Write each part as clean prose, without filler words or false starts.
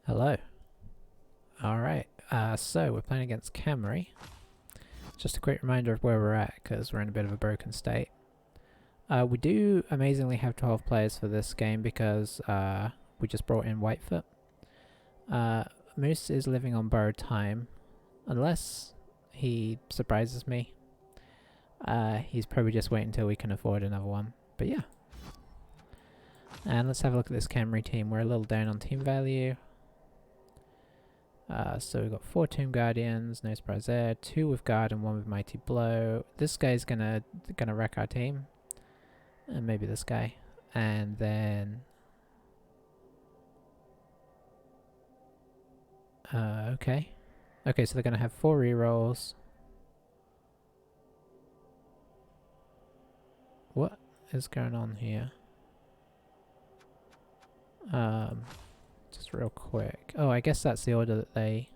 Hello. Alright, so we're playing against Camry. Just a quick reminder of where we're at, because we're in a bit of a broken state. We do amazingly have 12 players for this game because we just brought in Whitefoot. Moose is living on borrowed time, unless he surprises me. He's probably just waiting until we can afford another one, but yeah. And let's have a look at this Camry team. We're a little down on team value. So we've got 4 Tomb Guardians, no surprise there. 2 with Guard and 1 with Mighty Blow. This guy's gonna wreck our team. And maybe this guy. And then... okay. Okay, so they're gonna have 4 rerolls. What is going on here? Just real quick. Oh, I guess that's the order that they...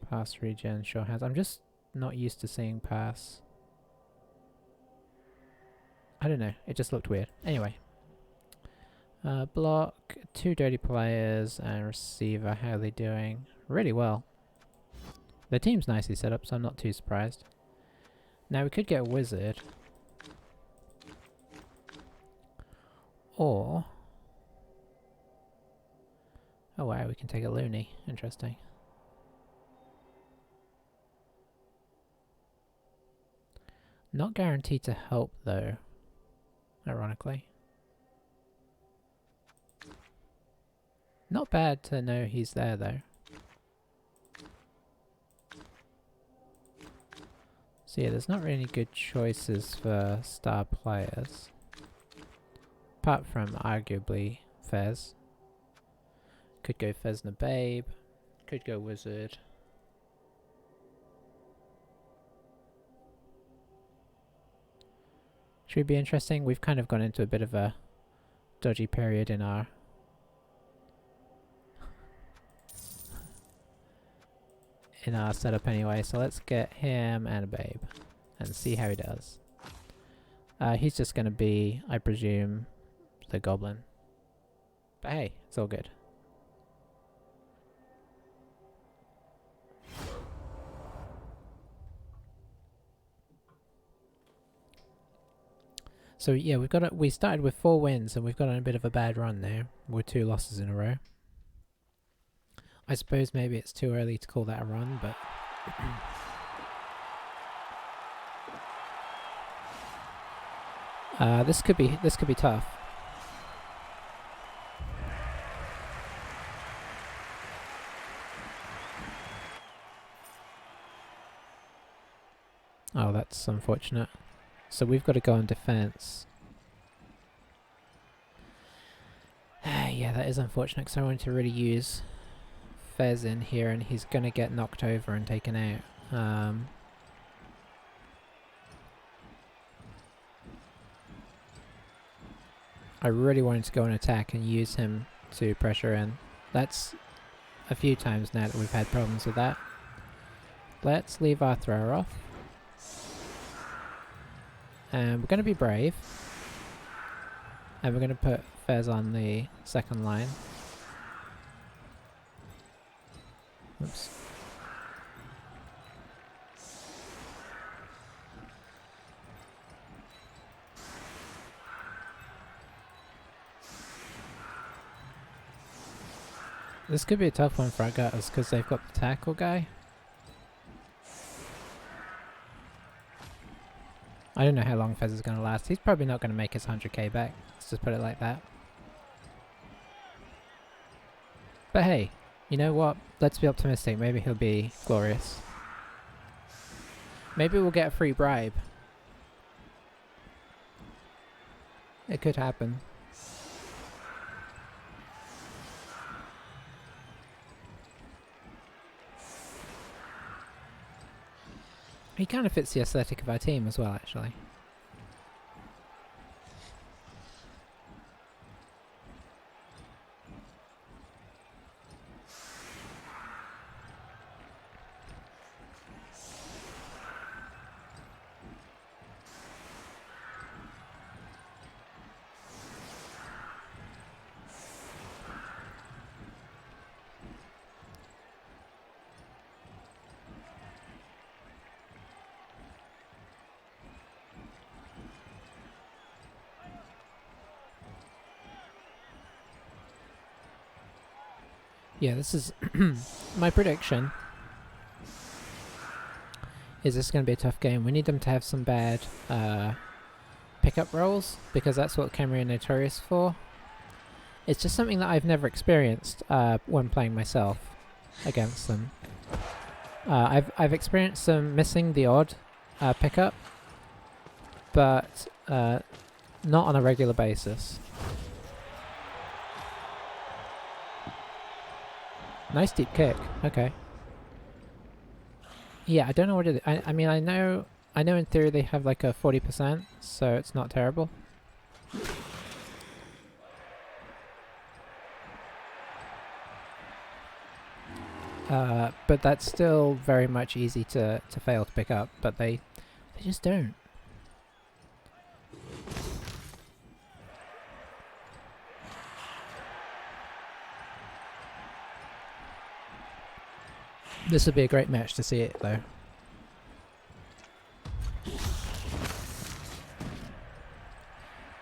Pass, regen, sure has. I'm just not used to seeing pass. I don't know, it just looked weird. Anyway. Block, 2 dirty players, and receiver. How are they doing? Really well. The team's nicely set up, so I'm not too surprised. Now we could get a wizard. Or... oh wow, we can take a loony. Interesting. Not guaranteed to help though, ironically. Not bad to know he's there though. So yeah, there's not really any good choices for star players. Apart from arguably Fez. Could go Fezna Babe. Could go Wizard. Should be interesting. We've kind of gone into a bit of a dodgy period in our setup anyway, so let's get him and a babe and see how he does. He's just gonna be, I presume, the goblin. But hey, it's all good. So yeah, we started with 4 wins and we've got on a bit of a bad run now with 2 losses in a row. I suppose maybe it's too early to call that a run, but this could be tough. Oh, that's unfortunate. So we've got to go on defense. Yeah, that is unfortunate because I wanted to really use Fez in here and he's going to get knocked over and taken out. I really wanted to go on attack and use him to pressure in. That's a few times now that we've had problems with that. Let's leave our thrower off. And we're going to be brave. And we're going to put Fez on the second line. Oops. This could be a tough one for our gutters because they've got the tackle guy. I don't know how long Fez is going to last. He's probably not going to make his 100k back. Let's just put it like that. But hey, you know what? Let's be optimistic. Maybe he'll be glorious. Maybe we'll get a free bribe. It could happen. He kind of fits the aesthetic of our team as well, actually. Yeah, this is my prediction. Is this going to be a tough game? We need them to have some bad pickup rolls, because that's what Khemri are notorious for. It's just something that I've never experienced when playing myself against them. I've experienced them missing the odd pickup, but not on a regular basis. Nice deep kick. Okay. Yeah, I don't know what it is. I mean, I know in theory they have like a 40%, so it's not terrible. But that's still very much easy to fail to pick up, but they just don't. This would be a great match to see it though.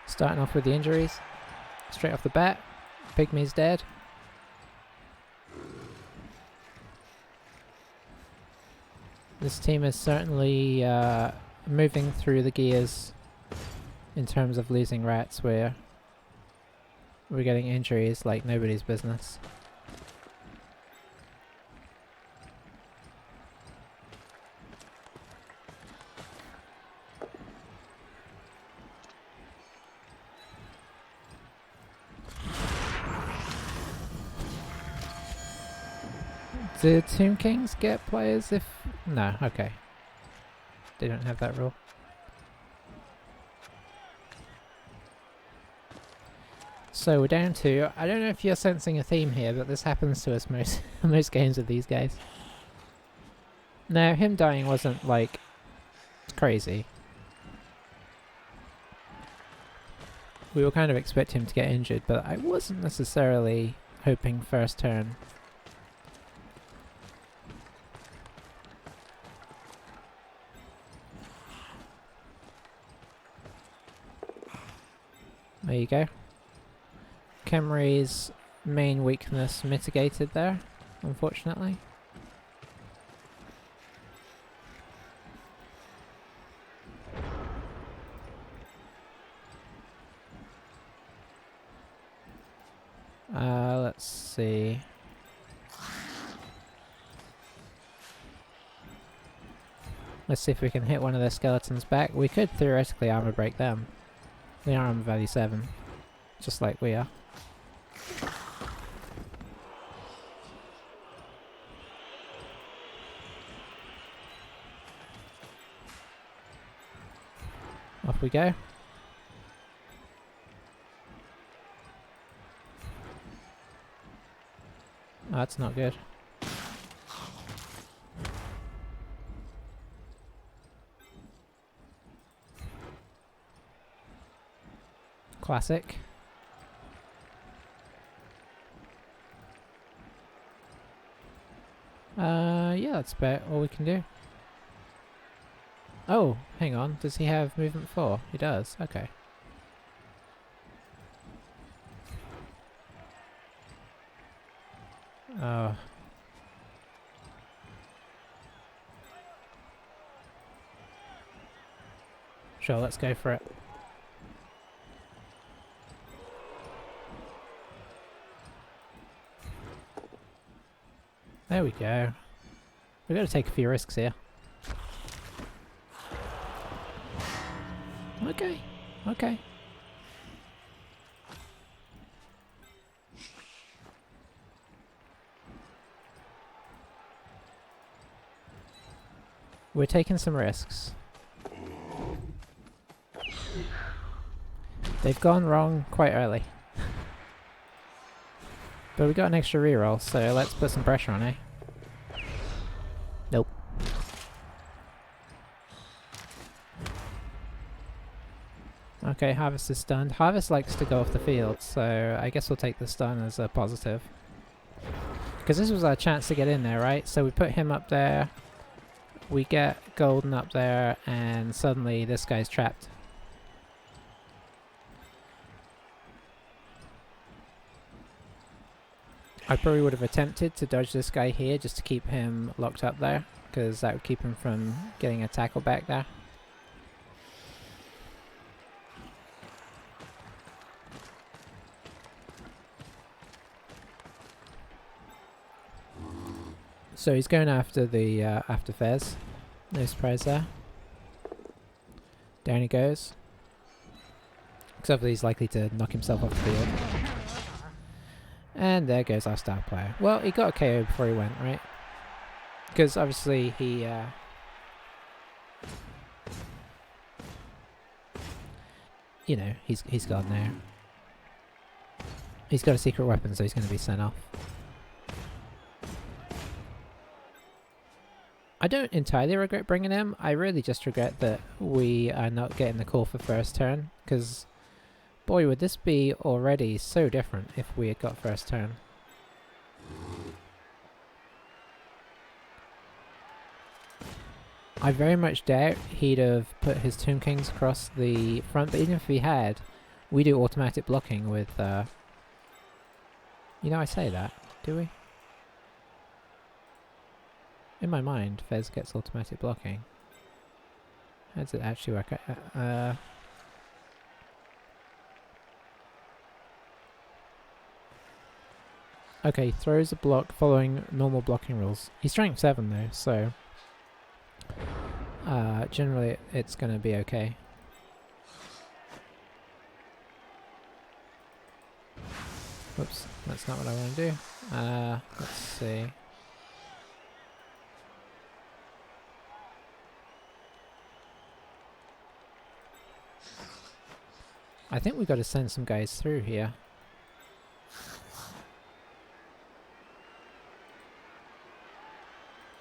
Starting off with the injuries. Straight off the bat, Pygmy's dead. This team is certainly moving through the gears in terms of losing rats, where we're getting injuries like nobody's business. Do Tomb Kings get players if... No, okay. They don't have that rule. So we're down to... I don't know if you're sensing a theme here, but this happens to us most most games with these guys. No, him dying wasn't, like, crazy. We were kind of expecting him to get injured, but I wasn't necessarily hoping first turn. There you go. Khemri's main weakness mitigated there, unfortunately. Let's see. Let's see if we can hit one of their skeletons back. We could theoretically armor break them. They are armor value 7, just like we are. Off we go. Oh, that's not good. Classic. Yeah, that's about all we can do. Oh, hang on. Does he have movement 4? He does. Okay. Oh. Sure, let's go for it. There we go. We've got to take a few risks here. Okay. Okay. We're taking some risks. They've gone wrong quite early. But we got an extra reroll, so let's put some pressure on, eh? Nope. Okay, Harvest is stunned. Harvest likes to go off the field, so I guess we'll take the stun as a positive. Because this was our chance to get in there, right? So we put him up there, we get Golden up there, and suddenly this guy's trapped. I probably would have attempted to dodge this guy here just to keep him locked up there, because that would keep him from getting a tackle back there. So he's going after the after Fez. No surprise there. Down he goes. Except that he's likely to knock himself off the field. And there goes our star player. Well, he got a KO before he went, right? Because obviously he... you know, he's gone now. He's got a secret weapon, so he's going to be sent off. I don't entirely regret bringing him. I really just regret that we are not getting the call for first turn, because boy, would this be already so different if we had got first turn. I very much doubt he'd have put his Tomb Kings across the front, but even if he had, we do automatic blocking with... you know, I say that, do we? In my mind, Fez gets automatic blocking. How does it actually work? Okay, throws a block following normal blocking rules. He's strength 7 though, so... generally it's gonna be okay. Whoops, that's not what I want to do. Let's see. I think we've got to send some guys through here.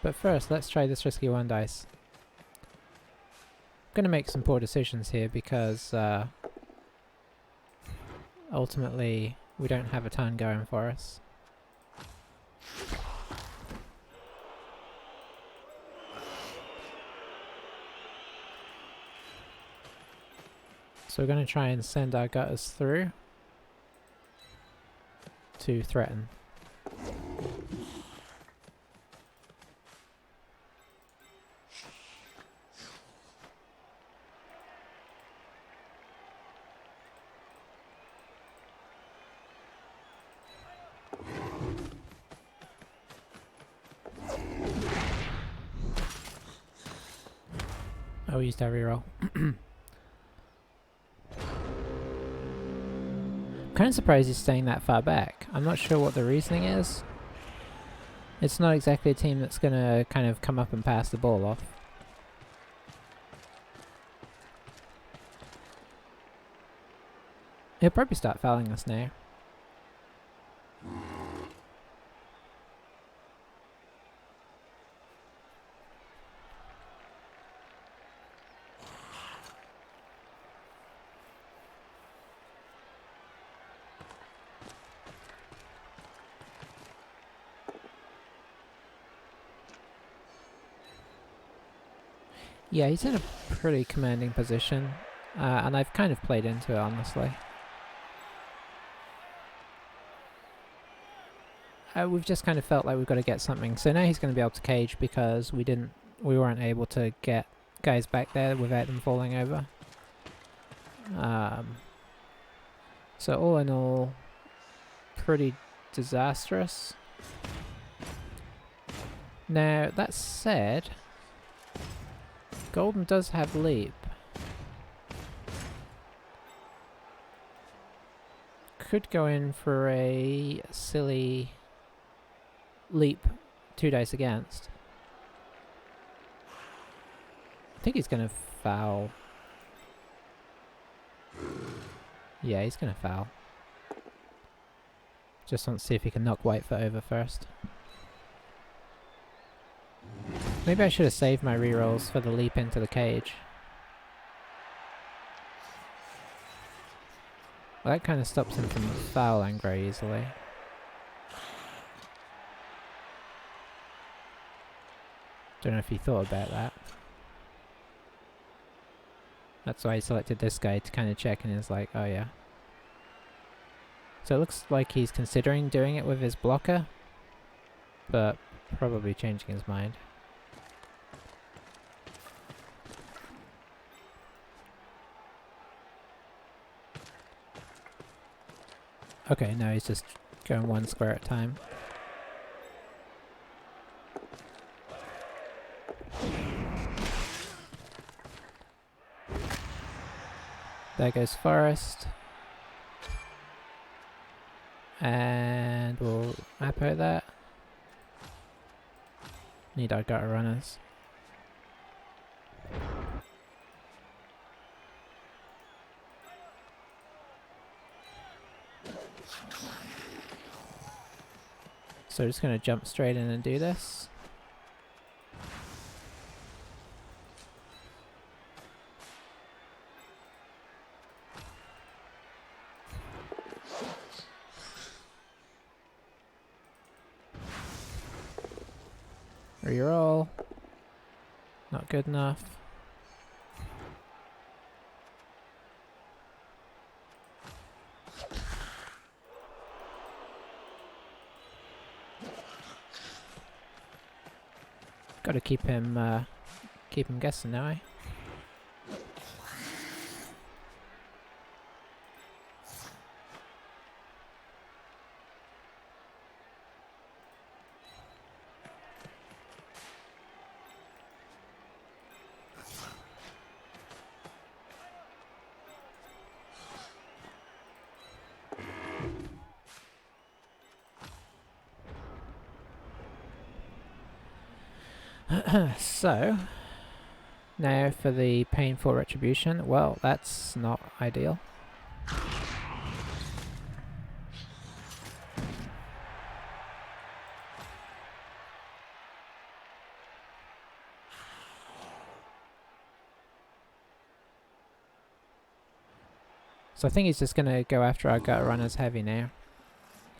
But first, let's try this risky 1 dice. I'm going to make some poor decisions here because ultimately we don't have a ton going for us. So we're going to try and send our gutters through to threaten. Oh, we used our reroll. Kind of surprised he's staying that far back. I'm not sure what the reasoning is. It's not exactly a team that's going to kind of come up and pass the ball off. He'll probably start fouling us now. Yeah, he's in a pretty commanding position, and I've kind of played into it, honestly. We've just kind of felt like we've got to get something. So now he's going to be able to cage because we weren't able to get guys back there without them falling over. So all in all, pretty disastrous. Now, that said... Golden does have leap. Could go in for a silly leap 2 dice against. I think he's gonna foul. Yeah, he's gonna foul. Just want to see if he can knock Whitefoot over first. Maybe I should have saved my rerolls for the leap into the cage. Well, that kind of stops him from fouling very easily. Don't know if he thought about that. That's why I selected this guy to kind of check, and it's like, oh yeah. So it looks like he's considering doing it with his blocker, but probably changing his mind. Okay, no, he's just going one square at a time. There goes Forest. And we'll Apo that. Need our gutter runners. So just gonna jump straight in and do this. Reroll. Not good enough. Gotta keep him guessing now, eh? So, now for the painful retribution. Well, that's not ideal. So I think he's just going to go after our gutter runners heavy now.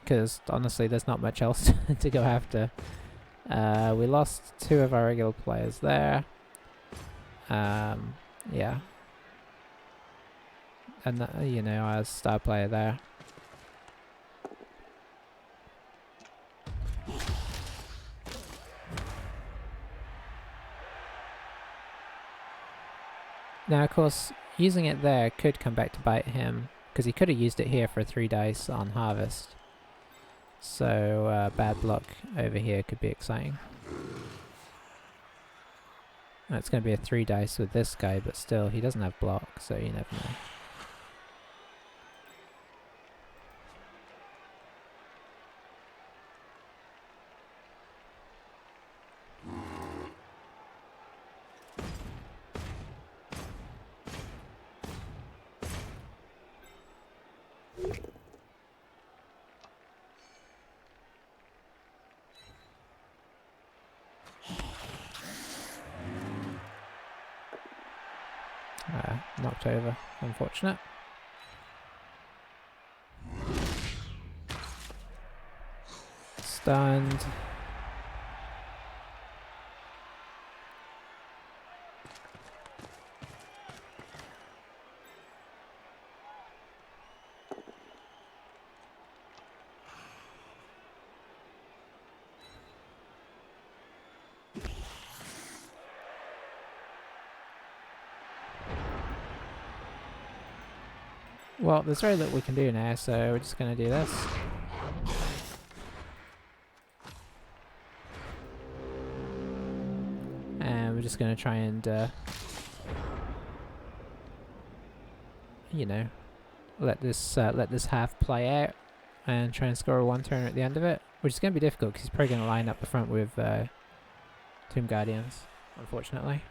Because honestly, there's not much else to go after. We lost 2 of our regular players there. Yeah. And you know, our star player there. Now, of course, using it there could come back to bite him, because he could have used it here for 3 dice on harvest. So, bad block over here could be exciting. It's going to be a 3 dice with this guy, but still, he doesn't have block, so you never know. Knocked over, unfortunate. Stunned. Well, there's very little we can do now, so we're just going to do this. And we're just going to try and, you know, let this half play out and try and score a 1 turn at the end of it, which is going to be difficult because he's probably going to line up the front with Tomb Guardians, unfortunately.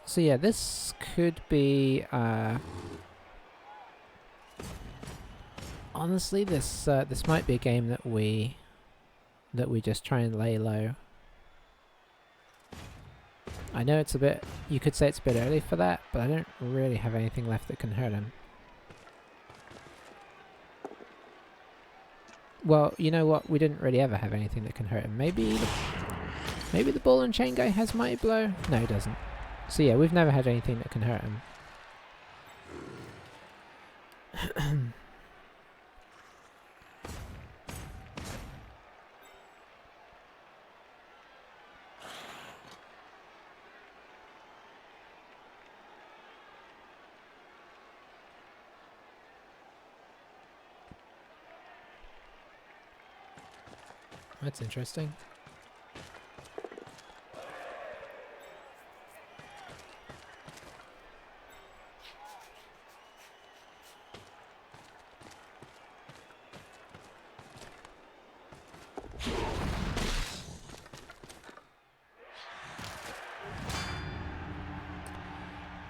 So yeah, this could be honestly this might be a game that we just try and lay low. I know it's a bit, you could say it's a bit early for that, but I don't really have anything left that can hurt him. Well, you know what? We didn't really ever have anything that can hurt him. Maybe the ball and chain guy has Mighty Blow? No, he doesn't. So yeah, we've never had anything that can hurt him. That's interesting.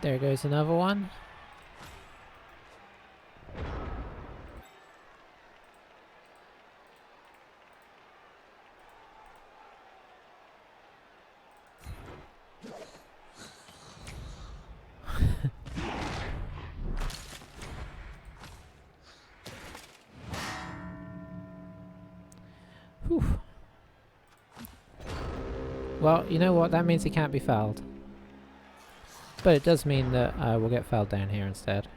There goes another one. Whew. Well, you know what? That means he can't be fouled. But it does mean that we'll get fouled down here instead.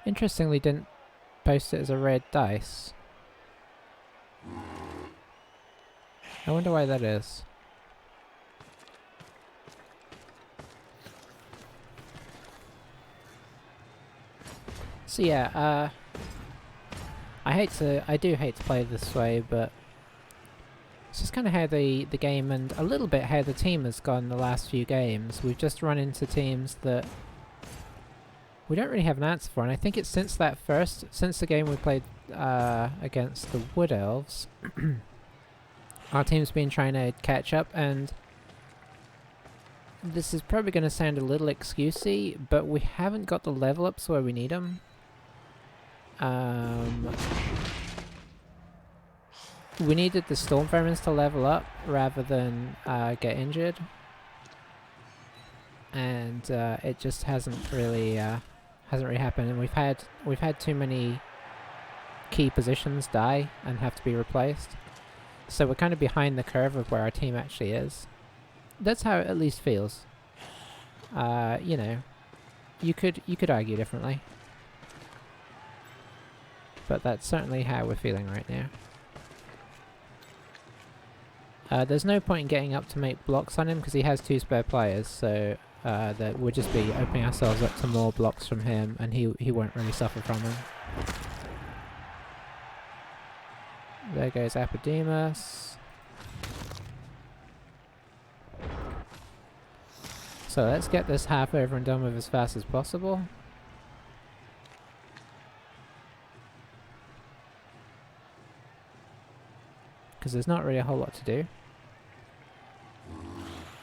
Interestingly, didn't post it as a red dice. I wonder why that is. So yeah, I do hate to play this way, but it's just kind of how the game and a little bit how the team has gone the last few games. We've just run into teams that we don't really have an answer for, and I think it's since the game we played against the Wood Elves, our team's been trying to catch up, and this is probably going to sound a little excusey, but we haven't got the level ups where we need them. We needed the Storm Vermins to level up rather than get injured, and it just hasn't really happened. And we've had too many key positions die and have to be replaced, so we're kind of behind the curve of where our team actually is. That's how it at least feels. You know, you could argue differently, but that's certainly how we're feeling right now. There's no point in getting up to make blocks on him because he has 2 spare players, so that we'll just be opening ourselves up to more blocks from him, and he won't really suffer from them. There goes Apodemus. So let's get this half over and done with as fast as possible. Because there's not really a whole lot to do.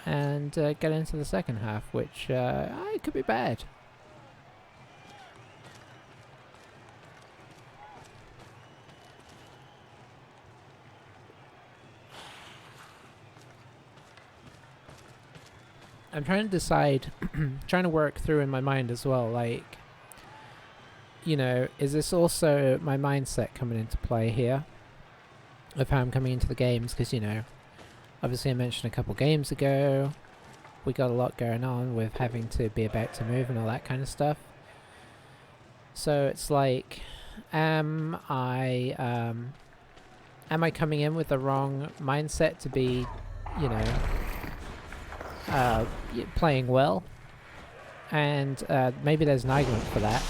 And get into the second half, which it could be bad. I'm trying to decide, trying to work through in my mind as well, like, you know, is this also my mindset coming into play here? Of how I'm coming into the games, because, you know, obviously I mentioned a couple games ago, we got a lot going on with having to be about to move and all that kind of stuff. So it's like, am I coming in with the wrong mindset to be, you know, playing well? And maybe there's an argument for that.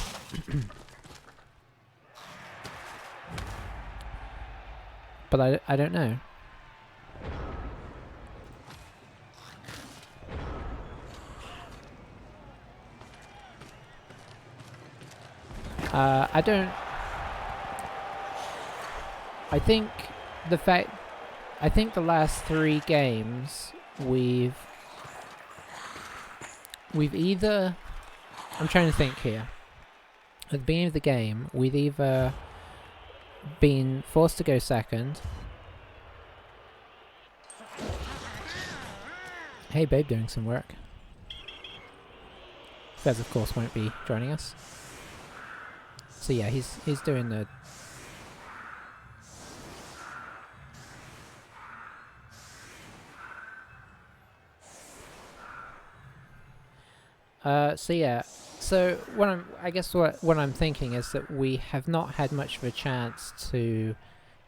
But I don't know. I don't... I think the last 3 games we've either... I'm trying to think here. At the beginning of the game, we've either been forced to go second. Hey babe, doing some work. Fez, of course, won't be joining us. So yeah, he's doing the... so yeah, so I guess what I'm thinking is that we have not had much of a chance to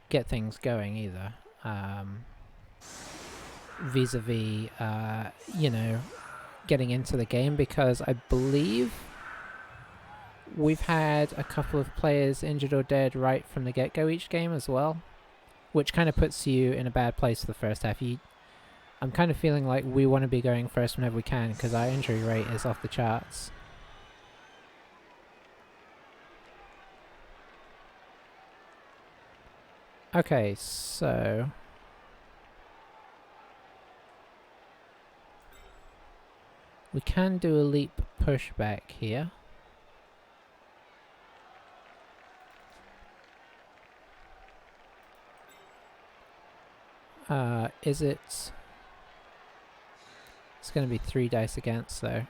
get things going either. Vis-a-vis, you know, getting into the game, because I believe we've had a couple of players injured or dead right from the get-go each game as well, which kind of puts you in a bad place for the first half. I'm kind of feeling like we want to be going first whenever we can, because our injury rate is off the charts. Okay, so... we can do a leap pushback here. Is it... it's going to be 3 dice against, though.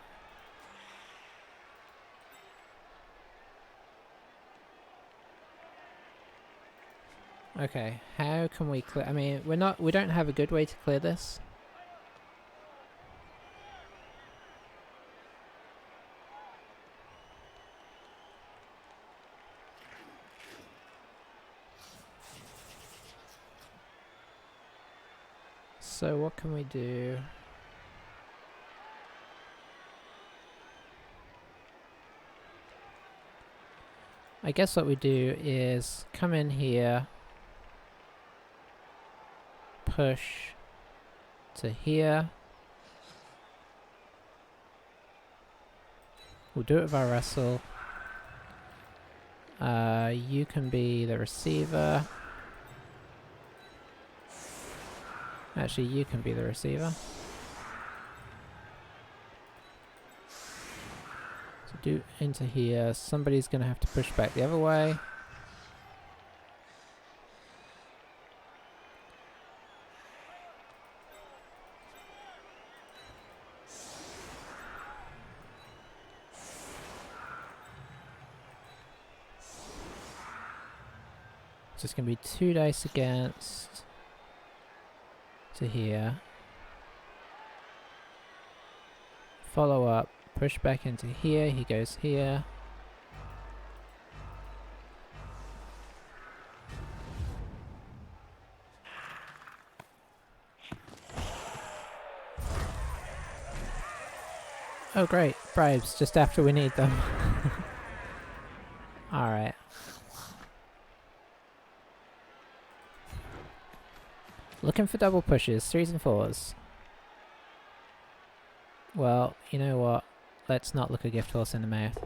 Okay, how can we clear... I mean, we don't have a good way to clear this. So what can we do? I guess what we do is come in here, push to here. We'll do it with our wrestle. You can be the receiver. Actually, you can be the receiver. So do into here. Somebody's going to have to push back the other way. So it's going to be 2 dice against to here. Follow up, push back into here, he goes here. Oh great, bribes just after we need them. Alright. Looking for double pushes, 3s and 4s. Well, you know what? Let's not look a gift horse in the mouth.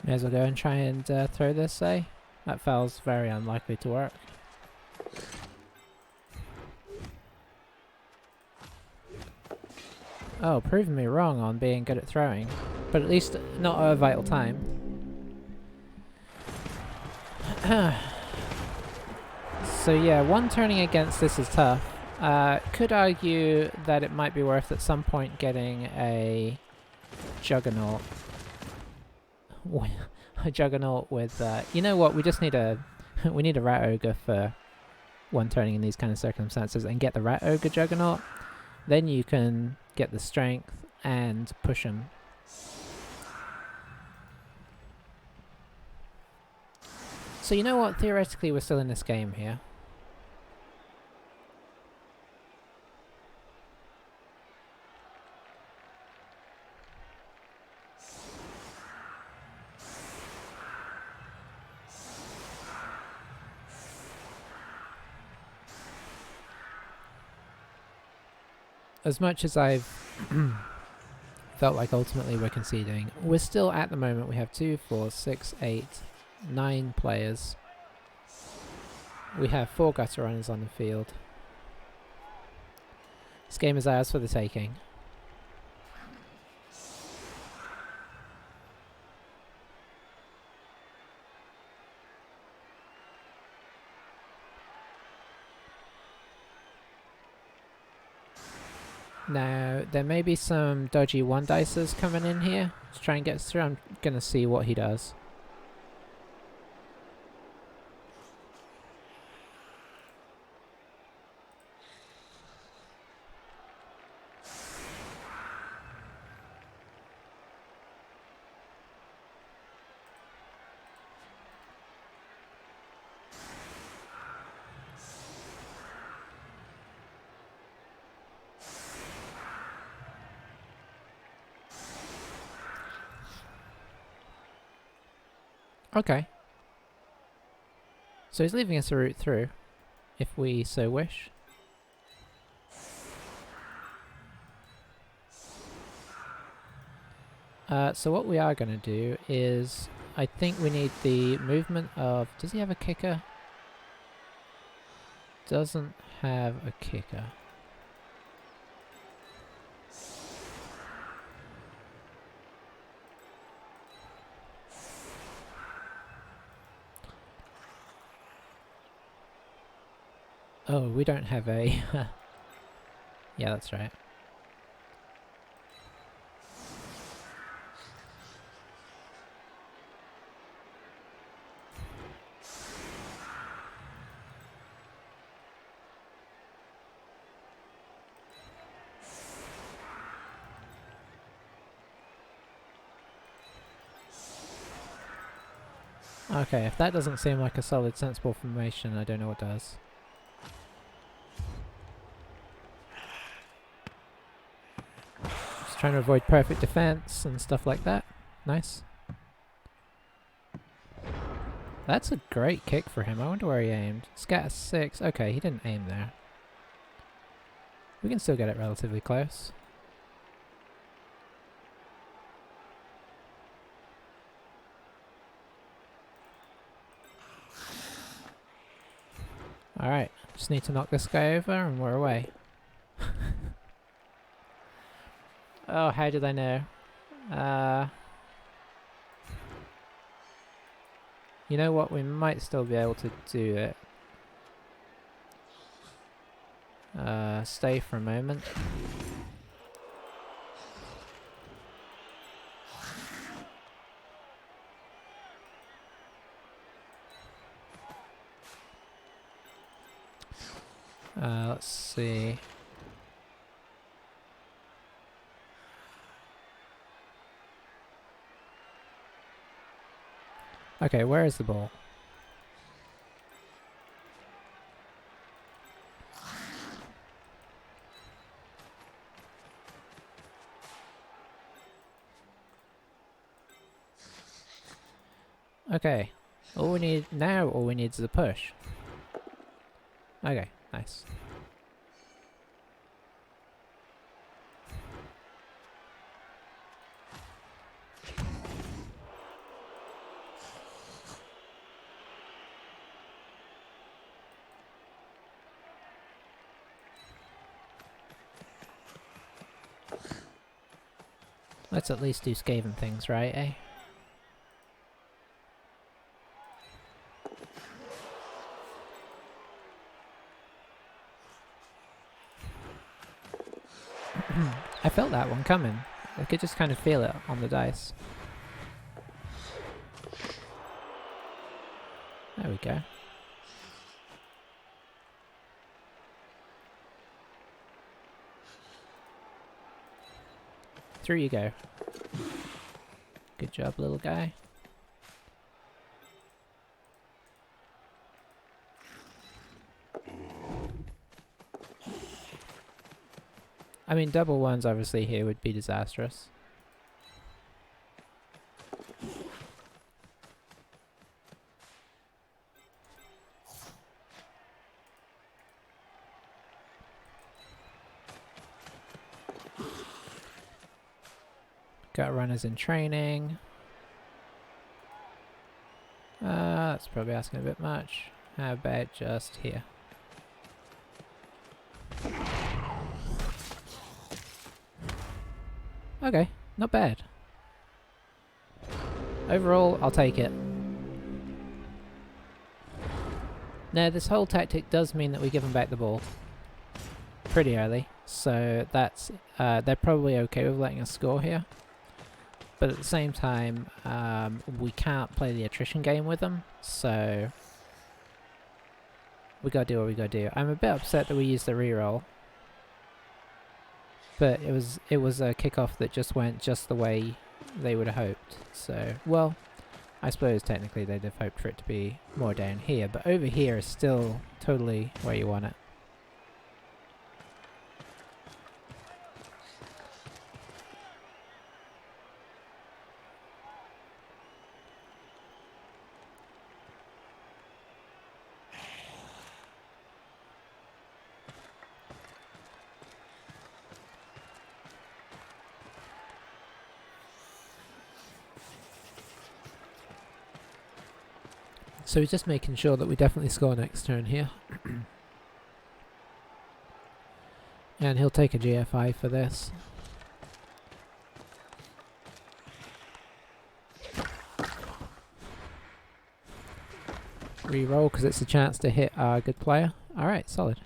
May as well go and try and throw this, say. That feels very unlikely to work. Oh, proving me wrong on being good at throwing. But at least not at a vital time. So yeah, one turning against this is tough. Could argue that it might be worth at some point getting a Juggernaut. A Juggernaut with, you know what, we just need a, we need a Rat Ogre for one turning in these kind of circumstances, and get the Rat Ogre Juggernaut. Then you can get the strength and push him. So you know what, theoretically we're still in this game here. as much as I've felt like ultimately we're conceding, we're still at the moment, we have 2, 4, 6, 8, 9 players. We have 4 gutter runners on the field. This game is ours for the taking. Now, there may be some dodgy one-dicers coming in here to try and get us through. I'm going to see what he does. Okay. So he's leaving us a route through, if we so wish. So what we are going to do is, I think we need the movement of... Does he have a kicker? Doesn't have a kicker. Oh, we don't have a... Yeah, that's right. Okay, if that doesn't seem like a solid, sensible formation, I don't know what does. Just trying to avoid perfect defense and stuff like that. Nice. That's a great kick for him. I wonder where he aimed. Scatter 6. Okay, he didn't aim there. We can still get it relatively close. Alright, just need to knock this guy over and we're away. Oh, how did I know? You know what? We might still be able to do it. Stay for a moment. Let's see. Okay, where is the ball? Okay. All we need is a push. Okay, nice. Let's at least do Skaven things, right, eh? I felt that one coming. I could just kind of feel it on the dice. There we go. Through you go. Good job, little guy. I mean, double ones obviously here would be disastrous. got runners in training. That's probably asking a bit much. How about just here? Okay, not bad. Overall, I'll take it. Now, this whole tactic does mean that we give them back the ball pretty early, so that's they're probably okay with letting us score here. But at the same time, we can't play the attrition game with them, so we gotta do what we gotta do. I'm a bit upset that we used the reroll, but it was a kickoff that just went just the way they would have hoped. So, well, I suppose technically they'd have hoped for it to be more down here, but over here is still totally where you want it. So he's just making sure that we definitely score next turn here. And he'll take a GFI for this. Reroll because it's a chance to hit our good player. Alright, solid.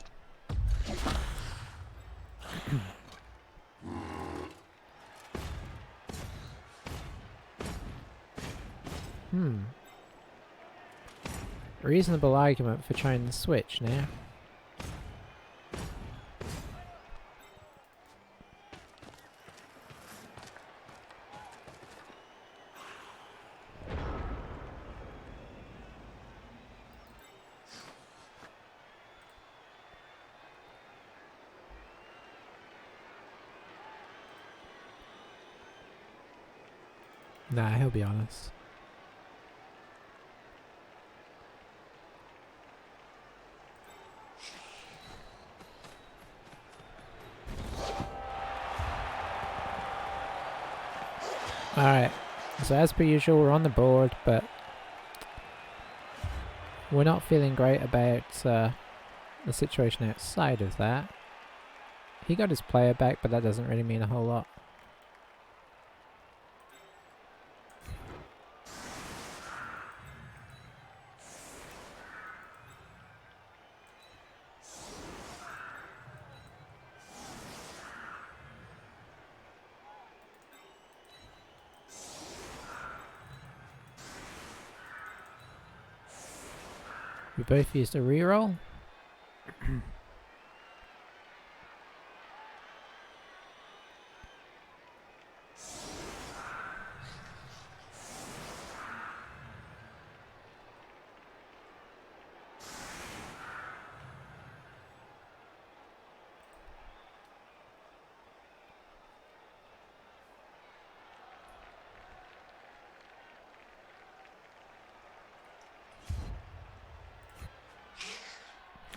Reasonable argument for trying to switch now. Nah, he'll be honest. Alright, so as per usual we're on the board, but we're not feeling great about the situation outside of that. He got his player back, but that doesn't really mean a whole lot. We both used a reroll.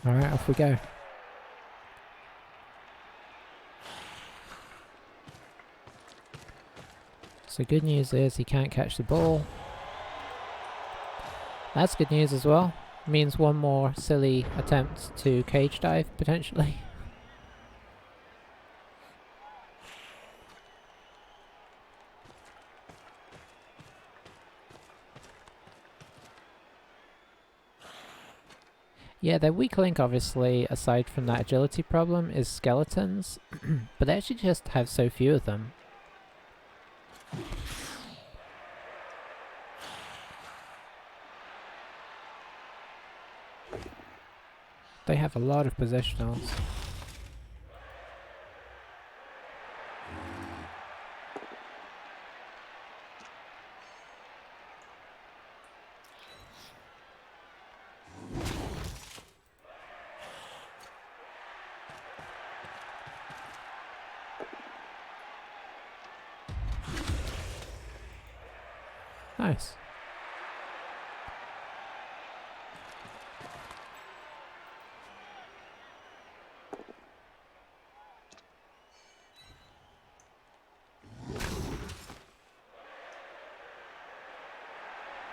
Alright, off we go. So good news is he can't catch the ball. That's good news as well. Means one more silly attempt to cage dive, potentially. Yeah, their weak link, obviously, aside from that agility problem, is skeletons. But they actually just have so few of them. They have a lot of positionals. Nice.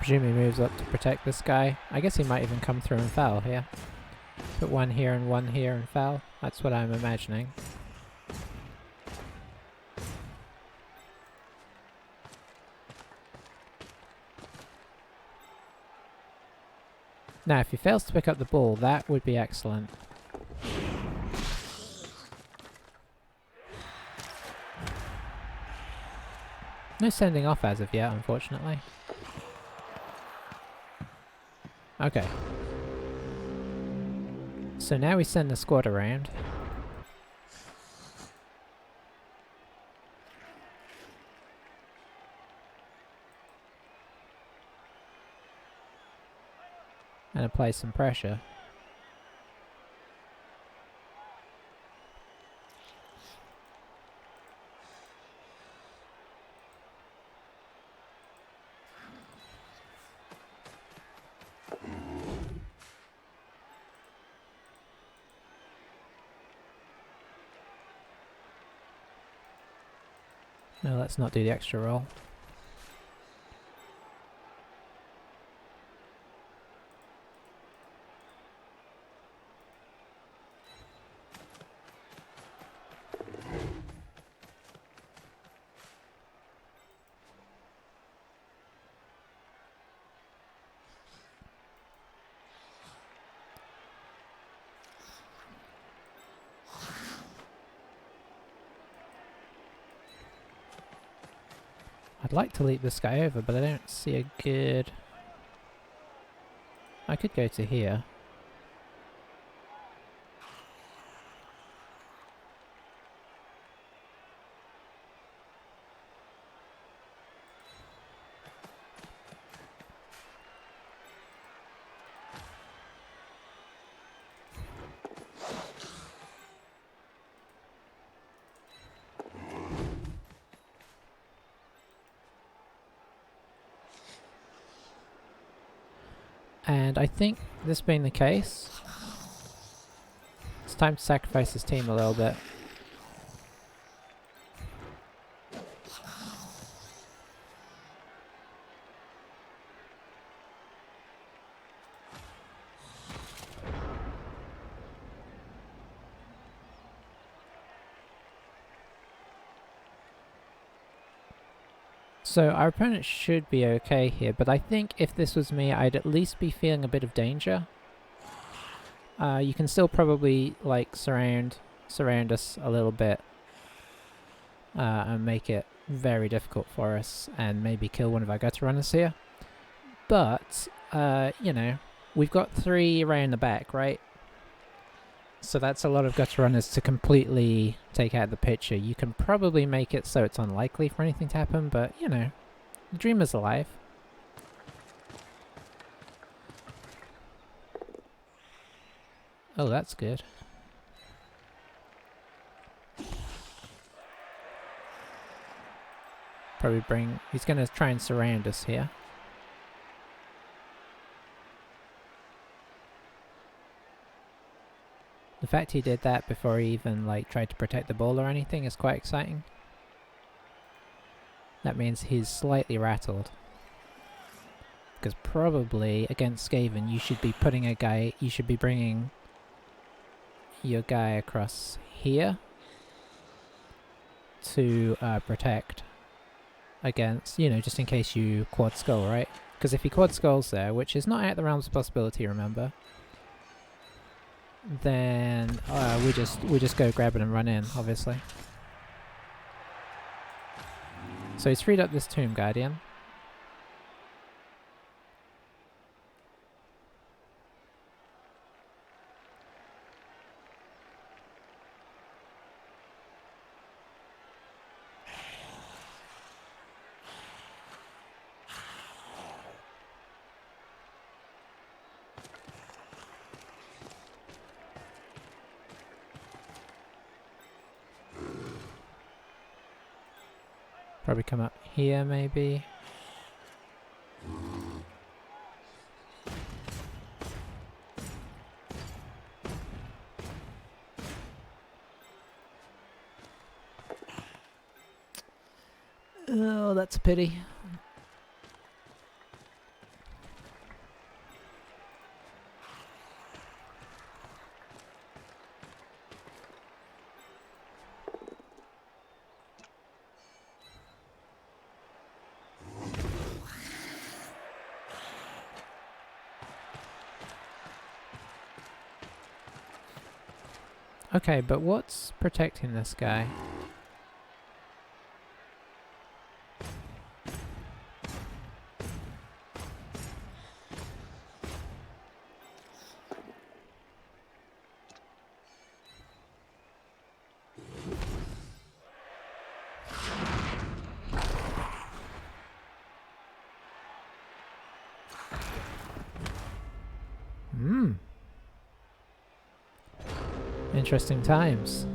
presume he moves up to protect this guy. I guess he might even come through and foul here. Put one here and foul. That's what I'm imagining. Now, if he fails to pick up the ball, that would be excellent. No sending off as of yet, unfortunately. Okay. So now we send the squad around. And apply some pressure. No, let's not do the extra roll. I'd like to leap this guy over, but I don't see a good... I could go to here. And I think, this being the case, it's time to sacrifice his team a little bit. So our opponent should be okay here, but I think if this was me, I'd at least be feeling a bit of danger. You can still probably like surround us a little bit and make it very difficult for us, and maybe kill one of our gutter runners here. But you know, we've got 3 around the back, right? So that's a lot of gutter runners to completely take out the picture. You can probably make it so it's unlikely for anything to happen, but you know, the dream is alive. Oh, that's good. Probably bring... He's going to try and surround us here. The fact he did that before he even like tried to protect the ball or anything is quite exciting. That means he's slightly rattled. Because probably against Skaven you should be putting a guy... You should be bringing your guy across here to protect against, you know, just in case you quad skull, right? Because if he quad skulls there, which is not out of the realms of possibility, remember, then we just go grab it and run in, obviously. So he's freed up this Tomb Guardian. Probably come up here, maybe. Oh, that's a pity. Okay, but what's protecting this guy? Hmm. Interesting times.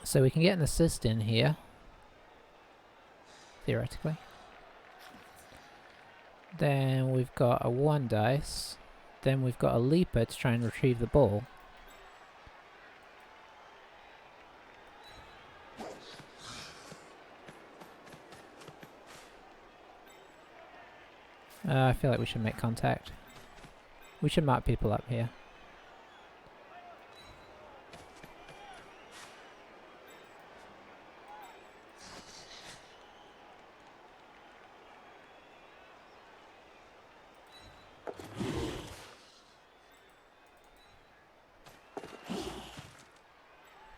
So we can get an assist in here, theoretically. Then we've got a 1 dice. Then we've got a leaper to try and retrieve the ball. I feel like we should make contact. We should mark people up here.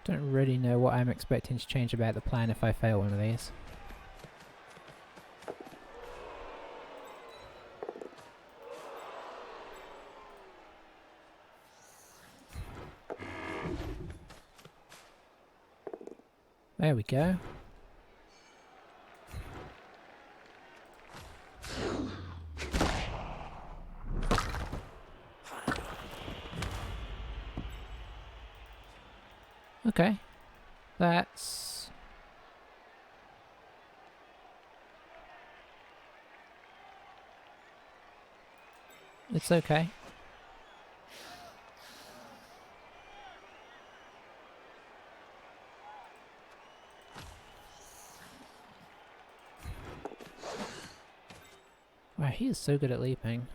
Don't really know what I'm expecting to change about the plan if I fail one of these. There we go. Okay. That's... It's okay. Wow, he is so good at leaping.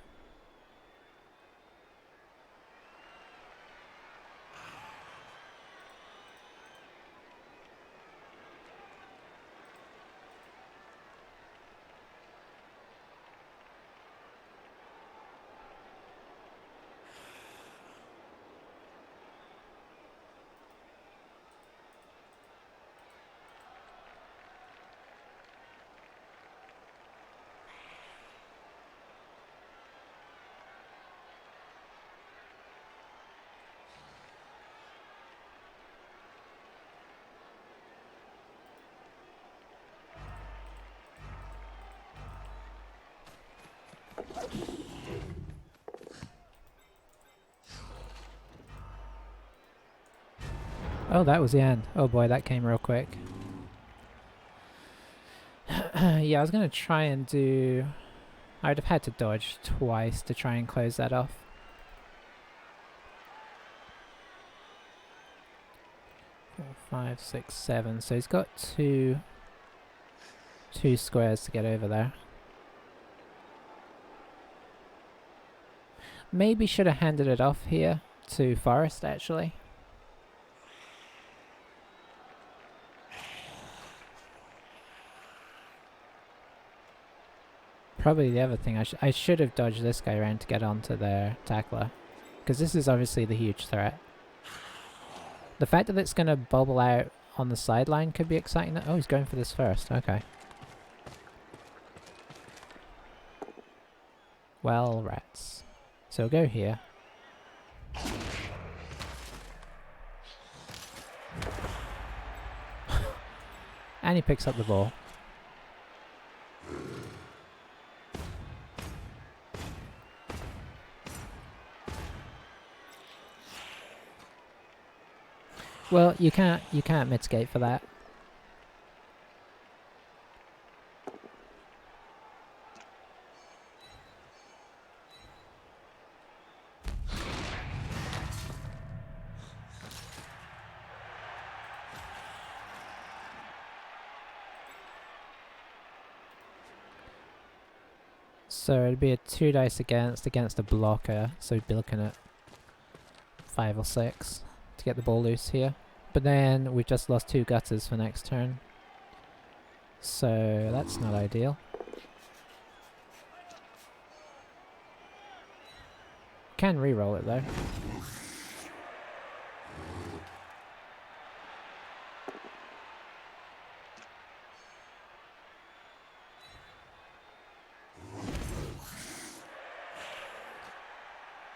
Oh, that was the end. Oh boy, that came real quick. Yeah, I was going to try and do... I'd have had to dodge twice to try and close that off. Four, 5, 6, 7. So he's got two squares to get over there. Maybe should have handed it off here to Forest, actually. Probably the other thing, I should have dodged this guy around to get onto their tackler. Because this is obviously the huge threat. The fact that it's going to bubble out on the sideline could be exciting. Oh, he's going for this first. Okay. Well, rats. So we'll go here. And he picks up the ball. Well, you can't mitigate for that. So it'd be a 2 dice against a blocker, so we'd be looking at 5 or 6 to get the ball loose here. But then we've just lost 2 gutters for next turn. So that's not ideal. Can re-roll it though.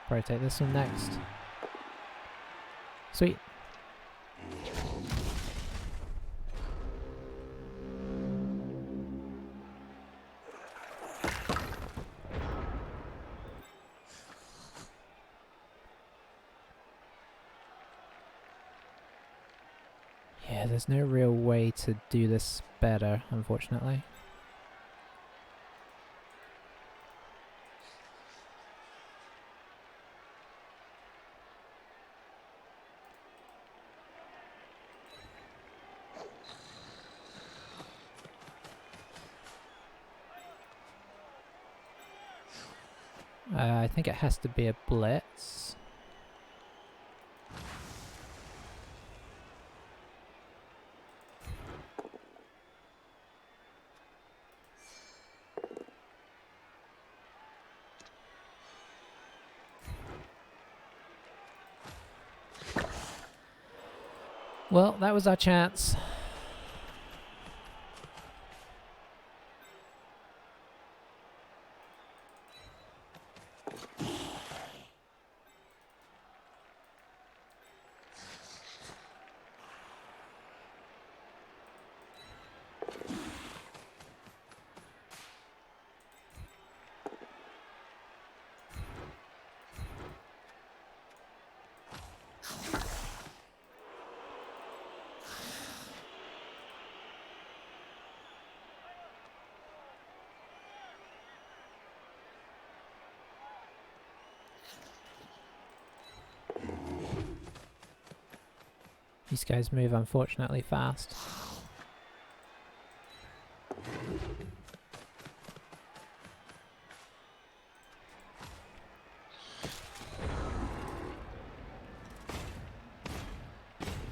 Probably take this one next. Sweet. Yeah, there's no real way to do this better, unfortunately. I think it has to be a blitz. Well, that was our chance. These guys move unfortunately fast.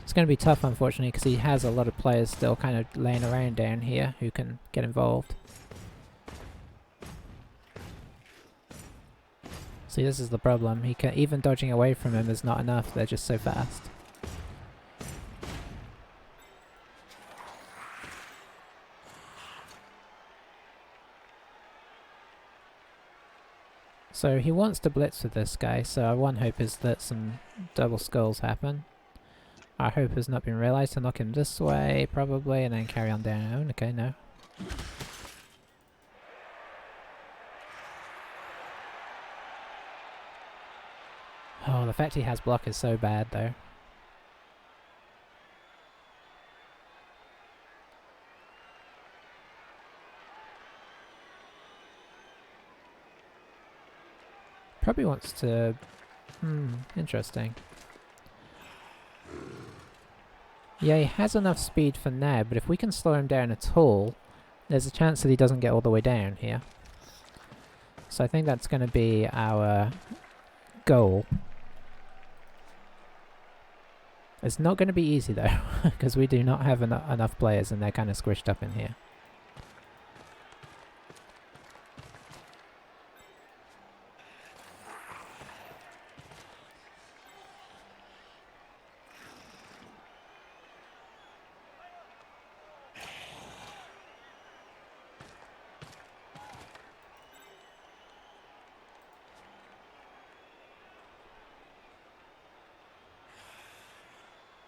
It's going to be tough unfortunately because he has a lot of players still kind of laying around down here who can get involved. See, this is the problem. He can, even dodging away from him is not enough, they're just so fast. So he wants to blitz with this guy, so our one hope is that some double skulls happen. Our hope has not been realised, to knock him this way, probably, and then carry on down. Okay, no. Oh, the fact he has block is so bad, though. Probably wants to... interesting. Yeah, he has enough speed for now, but if we can slow him down at all, there's a chance that he doesn't get all the way down here. So I think that's going to be our goal. It's not going to be easy though, because we do not have enough players and they're kind of squished up in here.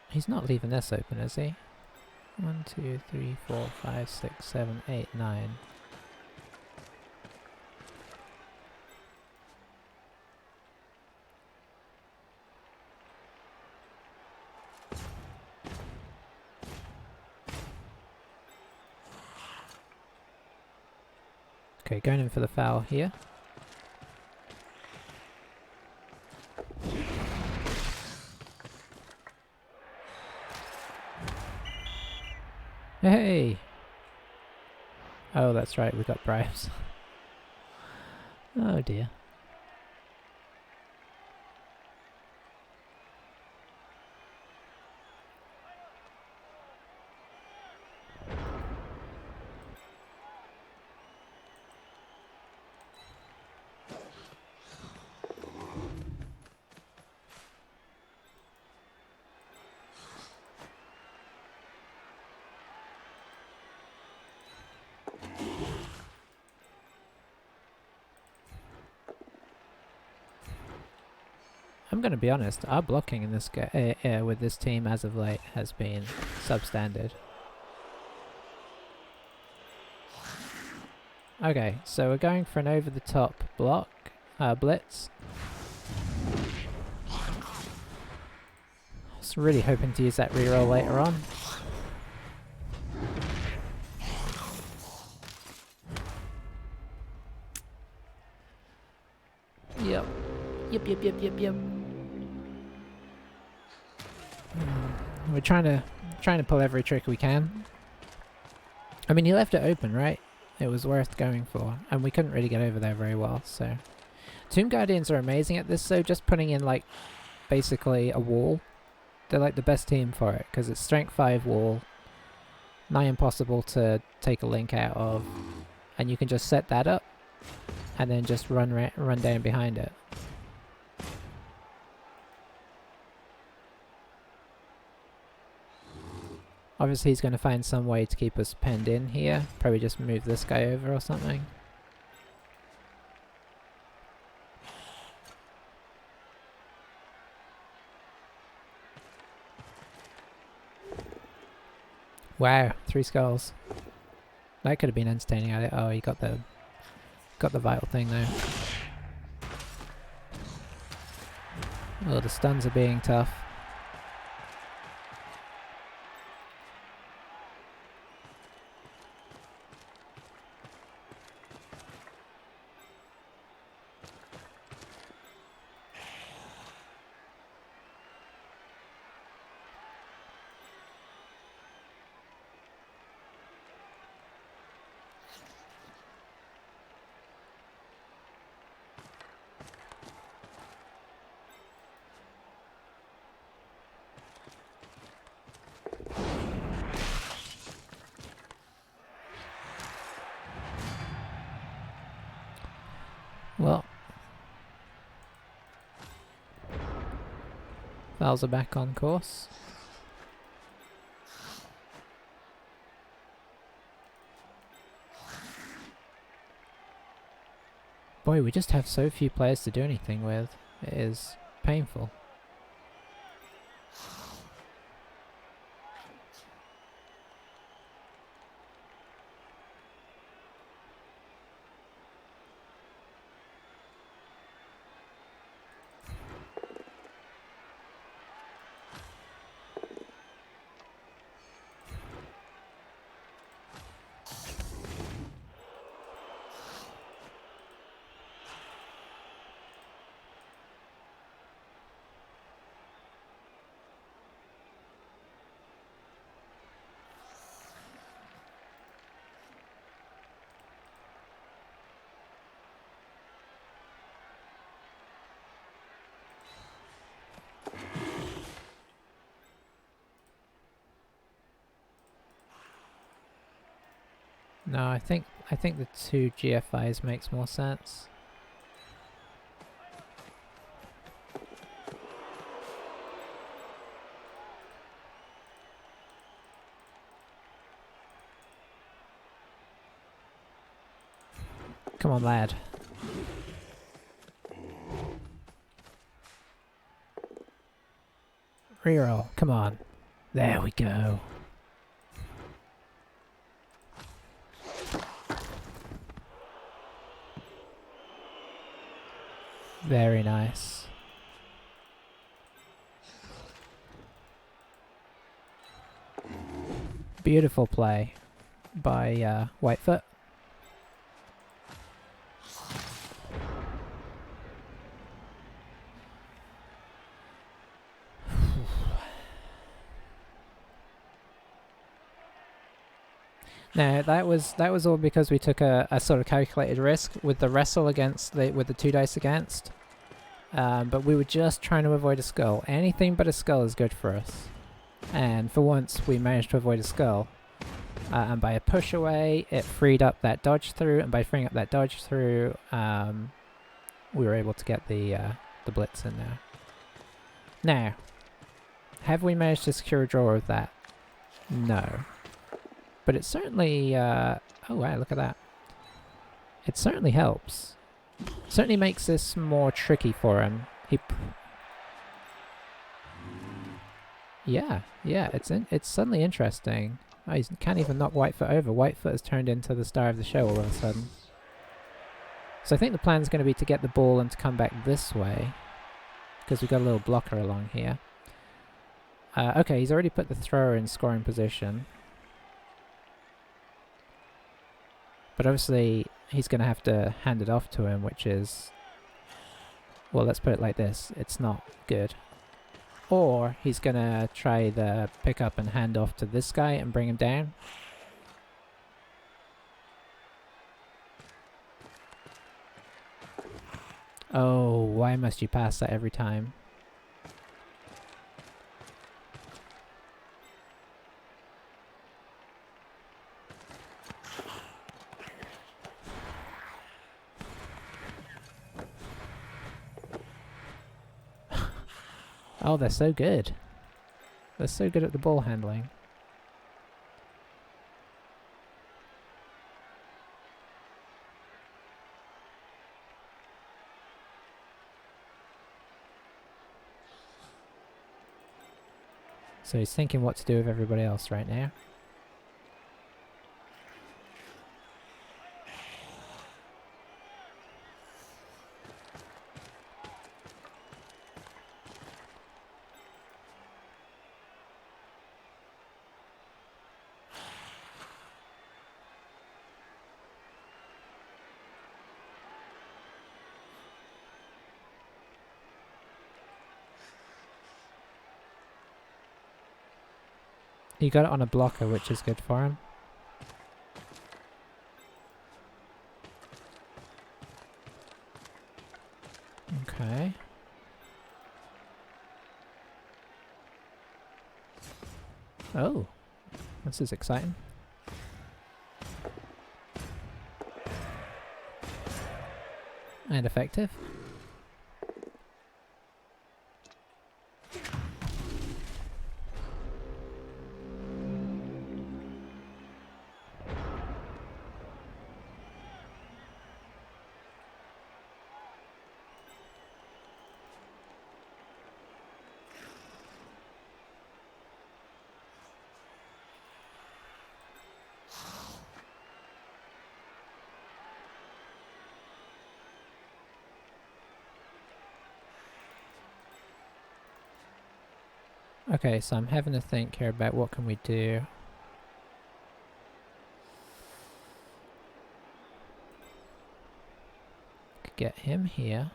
He's not leaving this open, is he? 1, 2, 3, 4, 5, 6, 7, 8, 9. Okay, going in for the foul here. Hey! Oh, that's right, we got bribes. Oh dear. I'm going to be honest, our blocking in this with this team as of late has been substandard. Okay, so we're going for an over-the-top block, blitz. I was really hoping to use that reroll later on. Yep. Yep. We're trying to pull every trick we can. I mean, he left it open, right? It was worth going for, and we couldn't really get over there very well, so... Tomb Guardians are amazing at this, so just putting in, like, basically a wall. They're, like, the best team for it, because it's strength 5 wall, nigh impossible to take a link out of, and you can just set that up, and then just run down behind it. Obviously he's going to find some way to keep us penned in here. Probably just move this guy over or something. Wow, 3 skulls. That could have been entertaining. Oh, he got the vital thing though. Oh, the stuns are being tough. Well, Valves are back on course. Boy, we just have so few players to do anything with. It is painful. No, I think the 2 GFIs makes more sense. Come on, lad. Reroll, come on. There we go. Very nice. Beautiful play by Whitefoot. No, that was all because we took a sort of calculated risk with the wrestle against with the 2 dice against. But we were just trying to avoid a skull. Anything but a skull is good for us. And for once we managed to avoid a skull. And by a push away, it freed up that dodge through, and by freeing up that dodge through, we were able to get the blitz in there. Now, have we managed to secure a draw with that? No. But it certainly, oh wow, look at that. It certainly helps. Certainly makes this more tricky for him. Yeah, yeah, it's suddenly interesting. Oh, he can't even knock Whitefoot over. Whitefoot has turned into the star of the show all of a sudden. So I think the plan's going to be to get the ball and to come back this way, because we've got a little blocker along here. Okay, he's already put the thrower in scoring position. But obviously, he's going to have to hand it off to him, which is... Well, let's put it like this. It's not good. Or he's going to try the pick up and hand off to this guy and bring him down. Oh, why must you pass that every time? Oh, they're so good. They're so good at the ball handling. So he's thinking what to do with everybody else right now. He got it on a blocker, which is good for him. Okay. Oh, this is exciting. And effective. Okay, so I'm having to think here about what can we do. Could get him here.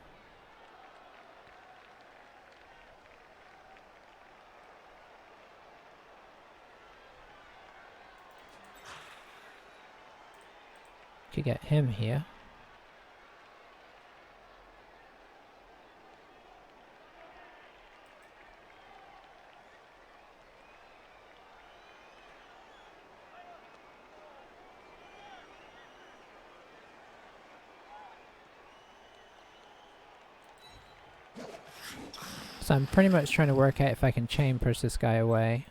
Could get him here. So I'm pretty much trying to work out if I can chain push this guy away.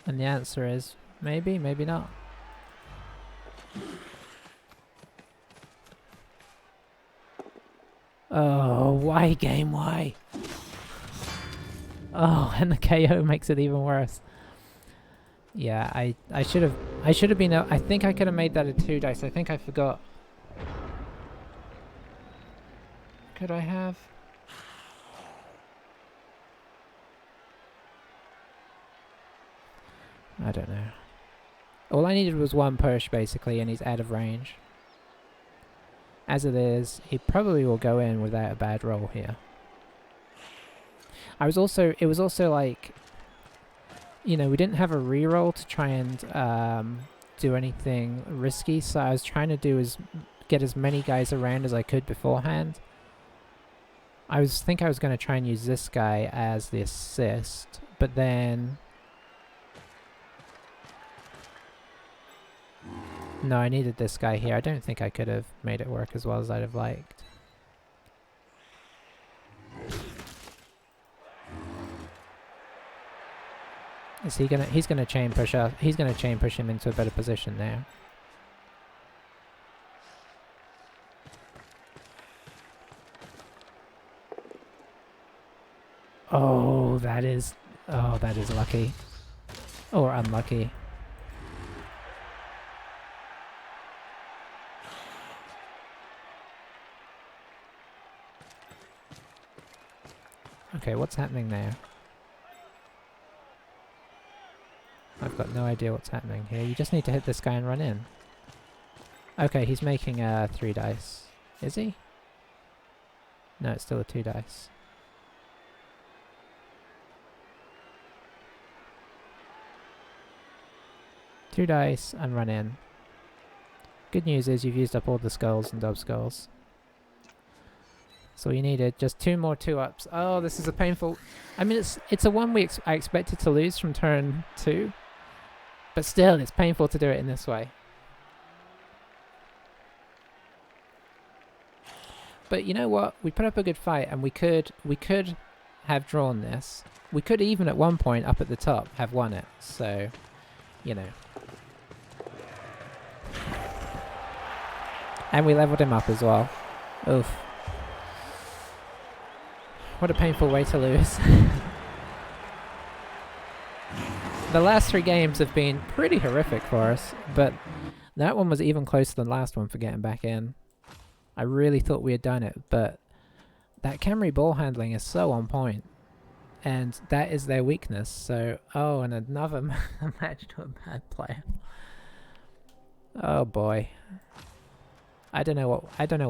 And the answer is maybe, maybe not. Oh, why game, why? Oh, and the KO makes it even worse. Yeah, I should have been I think I could have made that a 2 dice. I think I forgot. Could I have? I don't know. All I needed was one push, basically, and he's out of range. As it is, he probably will go in without a bad roll here. It was also like, you know, we didn't have a reroll to try and do anything risky, so I was trying to get as many guys around as I could beforehand. I think I was going to try and use this guy as the assist, but then... No, I needed this guy here. I don't think I could have made it work as well as I'd have liked. Is he gonna... He's gonna chain push us. He's gonna chain push him into a better position now. Oh, that is lucky. Or unlucky. Okay, what's happening now? I've got no idea what's happening here. You just need to hit this guy and run in. Okay, he's making 3 dice. Is he? No, it's still a 2 dice. Two dice and run in. Good news is you've used up all the skulls and dub skulls. So you needed just 2 more 2-ups. Oh, this is a painful... I mean, it's a one I expected to lose from turn 2. But still, it's painful to do it in this way. But you know what? We put up a good fight, and we could have drawn this. We could even at one point up at the top have won it. So, you know. And we leveled him up as well. Oof. What a painful way to lose. The last 3 games have been pretty horrific for us, but that one was even closer than last one for getting back in. I really thought we had done it, but that Camry ball handling is so on point, and that is their weakness. So, oh, and another match to a bad player. Oh boy. I don't know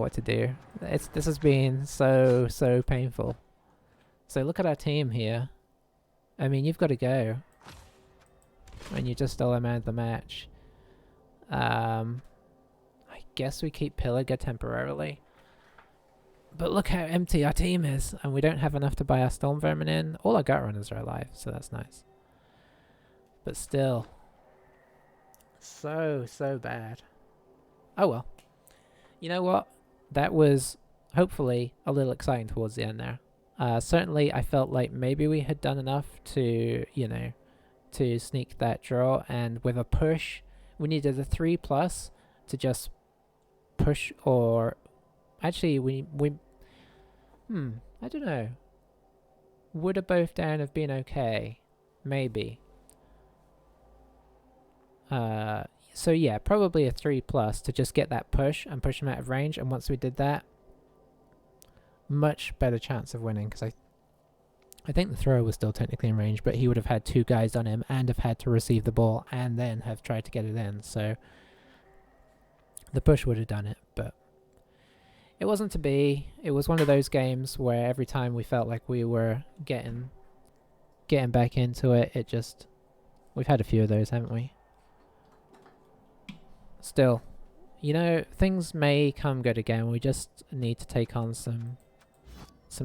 what to do. This has been so painful. So look at our team here. I mean, you've got to go. And you just stole a man of the match. I guess we keep Pillager temporarily. But look how empty our team is. And we don't have enough to buy our Storm Vermin in. All our Gut Runners are alive, so that's nice. But still. So bad. Oh well. You know what? That was hopefully a little exciting towards the end there. Certainly I felt like maybe we had done enough to, you know, to sneak that draw, and with a push, we needed a 3+ to just push, or actually I don't know. Would a both down have been okay? Maybe. So yeah, probably a 3+ to just get that push and push him out of range, and once we did that, much better chance of winning, because I think the thrower was still technically in range, but he would have had 2 guys on him and have had to receive the ball and then have tried to get it in, so the push would have done it, but it wasn't to be. It was one of those games where every time we felt like we were getting back into it, it just... We've had a few of those, haven't we? Still, you know, things may come good again. We just need to take on some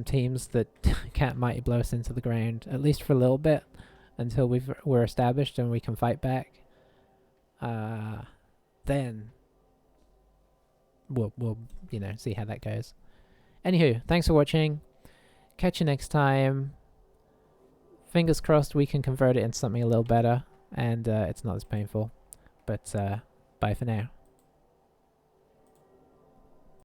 teams that can't mighty blow us into the ground, at least for a little bit, until we're established and we can fight back. Then we'll you know, see how that goes. Anywho, thanks for watching. Catch you next time. Fingers crossed we can convert it into something a little better and it's not as painful. But bye for now.